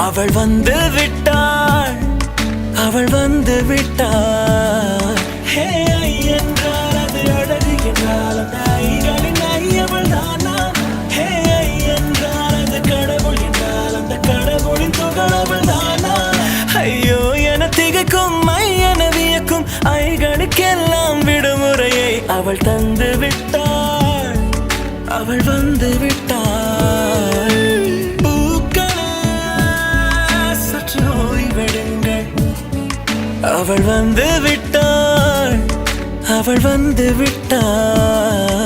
அவள் வந்து விட்டாள், அவள் வந்து விட்டாள். ஹே ஐ என்றால் அது அழகு என்றால் அந்த ஐகளின் ஐ அவள் தானா? ஹே ஐ என்றால் அது கடவுள் என்றால் அந்த கடவுளின் துகள் அவள் தானா? ஐயோ என திகைக்கும் ஐ என வியக்கும் ஐகளுக்கெல்லாம் விடுமுறையை அவள் தந்து விட்டாள், அவள் வந்து விட்டாள். சற்று ஓய்வெடுங்கள், அவள் வந்து விட்டாள், அவள் வந்து விட்டாள்.